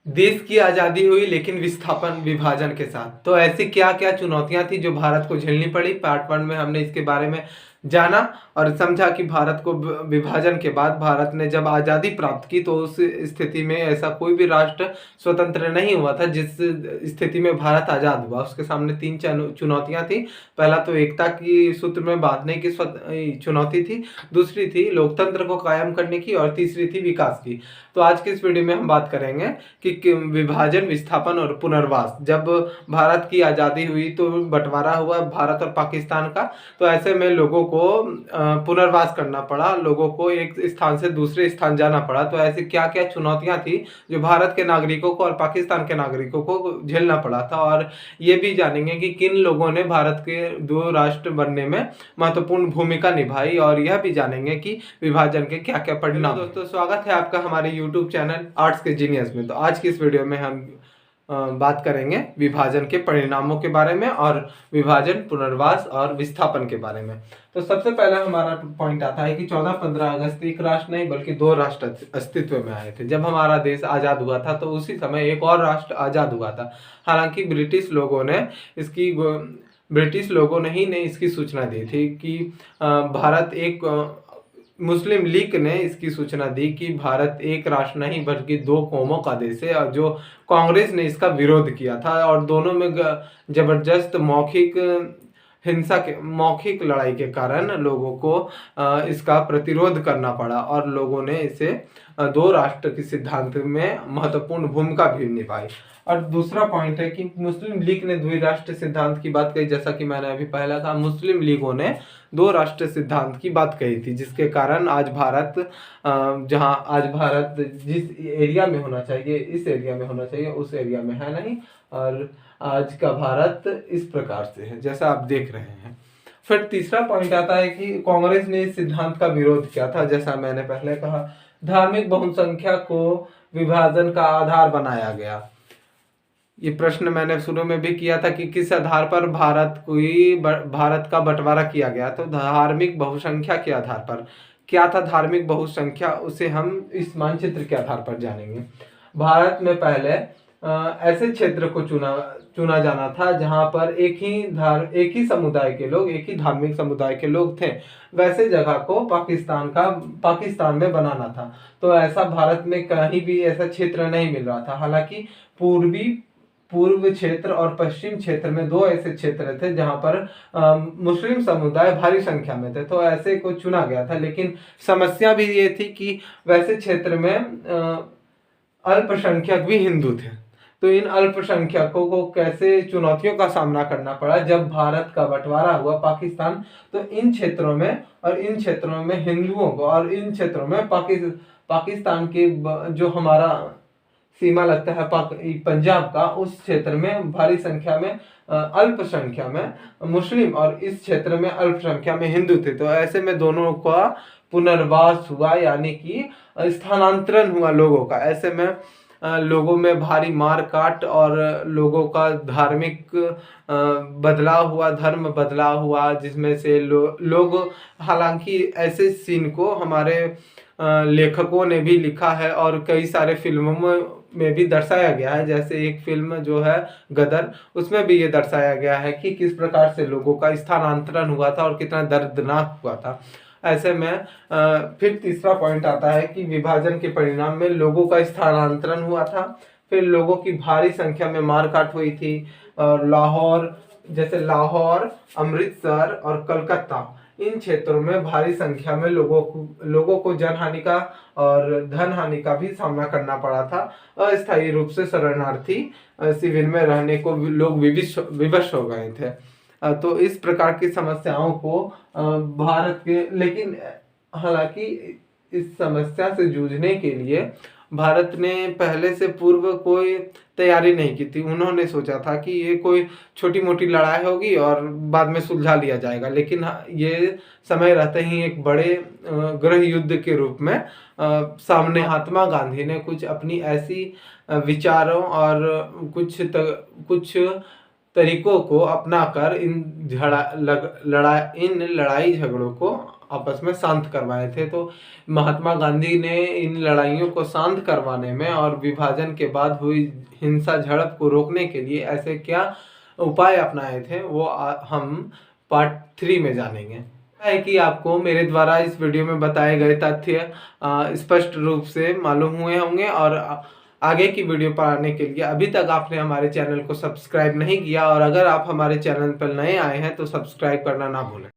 देश की आज़ादी हुई लेकिन विस्थापन विभाजन के साथ। तो ऐसी क्या क्या चुनौतियां थी जो भारत को झेलनी पड़ी। पार्ट वन में हमने इसके बारे में जाना और समझा कि भारत को विभाजन के बाद भारत ने जब आज़ादी प्राप्त की तो उस स्थिति में ऐसा कोई भी राष्ट्र स्वतंत्र नहीं हुआ था जिस स्थिति में भारत आज़ाद हुआ। उसके सामने तीन चुनौतियां थी। पहला तो एकता की सूत्र में बांधने की चुनौती थी, दूसरी थी लोकतंत्र को कायम करने की और तीसरी थी विकास की। तो आज के इस वीडियो में हम बात करेंगे कि विभाजन, विस्थापन और पुनर्वास। जब भारत की आज़ादी हुई तो बंटवारा हुआ भारत और पाकिस्तान का, तो ऐसे में लोगों को पुनर्वास करना पड़ा, लोगों को एक स्थान से दूसरे स्थान जाना पड़ा। तो ऐसी क्या क्या चुनौतियां थी जो भारत के नागरिकों को और पाकिस्तान के नागरिकों को झेलना पड़ा था, और ये भी जानेंगे कि किन लोगों ने भारत के दो राष्ट्र बनने में महत्वपूर्ण भूमिका निभाई, और यह भी जानेंगे कि विभाजन के क्या क्या परिणाम। दोस्तों, स्वागत है आपका हमारे YouTube चैनल आर्ट्स के जीनियस में। तो आज की इस वीडियो में हम बात करेंगे विभाजन के परिणामों के बारे में और विभाजन, पुनर्वास और विस्थापन के बारे में। तो सबसे पहले हमारा पॉइंट आता है कि 14-15 अगस्त एक राष्ट्र नहीं बल्कि दो राष्ट्र अस्तित्व में आए थे। जब हमारा देश आज़ाद हुआ था तो उसी समय एक और राष्ट्र आज़ाद हुआ था। हालांकि ब्रिटिश लोगों ने ही इसकी सूचना दी थी कि भारत एक मुस्लिम लीग ने इसकी सूचना दी कि भारत एक राष्ट्र नहीं बल्कि दो कौमों का देश है, और जो कांग्रेस ने इसका विरोध किया था और दोनों में जबरदस्त मौखिक लड़ाई के कारण लोगों को इसका प्रतिरोध करना पड़ा, और लोगों ने इसे दो राष्ट्र के सिद्धांत में महत्वपूर्ण भूमिका भी निभाई। और दूसरा पॉइंट है कि मुस्लिम लीग ने द्विराष्ट्र सिद्धांत की बात कही। जैसा कि मैंने अभी पहला कहा, मुस्लिम लीगों ने दो राष्ट्र सिद्धांत की बात कही थी, जिसके कारण आज भारत जिस एरिया में होना चाहिए, इस एरिया में होना चाहिए, उस एरिया में है नहीं, और आज का भारत इस प्रकार से है जैसा आप देख रहे हैं। फिर तीसरा पॉइंट आता है कि कांग्रेस ने इस सिद्धांत का विरोध किया था। जैसा मैंने पहले कहा, धार्मिक बहुसंख्या को विभाजन का आधार बनाया गया। ये प्रश्न मैंने शुरू में भी किया था कि किस आधार पर भारत का बंटवारा किया गया। तो धार्मिक बहुसंख्या के आधार पर। क्या था धार्मिक बहुसंख्या, उसे हम इस मानचित्र के आधार पर जानेंगे। भारत में पहले ऐसे क्षेत्र को चुना जाना था जहां पर एक ही समुदाय के लोग, एक ही धार्मिक समुदाय के लोग थे। वैसे जगह को पाकिस्तान में बनाना था। तो ऐसा भारत में कहीं भी ऐसा क्षेत्र नहीं मिल रहा था। हालांकि पूर्व क्षेत्र और पश्चिम क्षेत्र में दो ऐसे क्षेत्र थे जहां पर मुस्लिम समुदाय भारी संख्या में थे, तो ऐसे को चुना गया था। लेकिन समस्या भी ये थी कि वैसे क्षेत्र में अल्पसंख्यक भी हिंदू थे। तो इन अल्पसंख्यकों को कैसे चुनौतियों का सामना करना पड़ा जब भारत का बंटवारा हुआ पाकिस्तान। तो इन क्षेत्रों में हिंदुओं को, और इन क्षेत्रों में पाकिस्तान के जो हमारा सीमा लगता है पंजाब का, उस क्षेत्र में भारी संख्या में अल्पसंख्या में मुस्लिम और इस क्षेत्र में अल्पसंख्या में हिंदू थे। तो ऐसे में दोनों का पुनर्वास हुआ, यानी कि स्थानांतरण हुआ लोगों का। ऐसे में लोगों में भारी मार काट और लोगों का धर्म बदला हुआ, जिसमें से लोग हालांकि ऐसे सीन को हमारे लेखकों ने भी लिखा है और कई सारे फिल्मों में भी दर्शाया गया है। जैसे एक फिल्म जो है गदर, उसमें भी ये दर्शाया गया है कि किस प्रकार से लोगों का स्थानांतरण हुआ था और कितना दर्दनाक हुआ था। ऐसे में फिर तीसरा पॉइंट आता है कि विभाजन के परिणाम में लोगों का स्थानांतरण हुआ था, फिर लोगों की भारी संख्या में मारकाट हुई थी। और लाहौर, अमृतसर और कलकत्ता, इन क्षेत्रों में भारी संख्या में लोगों को जनहानि का और धन हानि का भी सामना करना पड़ा था। अस्थायी रूप से शरणार्थी शिविर में रहने को लोग विवश हो गए थे। तो इस प्रकार की समस्याओं को लेकिन हालांकि इस समस्या से जूझने के लिए भारत ने पहले से पूर्व कोई तैयारी नहीं की थी। उन्होंने सोचा था कि ये कोई छोटी मोटी लड़ाई होगी और बाद में सुलझा लिया जाएगा, लेकिन ये समय रहते ही एक बड़े गृह युद्ध के रूप में सामने महात्मा गांधी ने कुछ अपनी ऐसी विचारों और कुछ तरीकों को अपनाकर इन लड़ाई झगड़ों को आपस में शांत करवाए थे। तो महात्मा गांधी ने इन लड़ाइयों को शांत करवाने में और विभाजन के बाद हुई हिंसा झड़प को रोकने के लिए ऐसे क्या उपाय अपनाए थे, वो हम पार्ट 3 में जानेंगे। है कि आपको मेरे द्वारा इस वीडियो में बताए गए तथ्य स्पष्ट रूप से मालूम हुए होंगे, और आगे की वीडियो पाने के लिए अभी तक आपने हमारे चैनल को सब्सक्राइब नहीं किया, और अगर आप हमारे चैनल पर नए आए हैं तो सब्सक्राइब करना ना भूलें।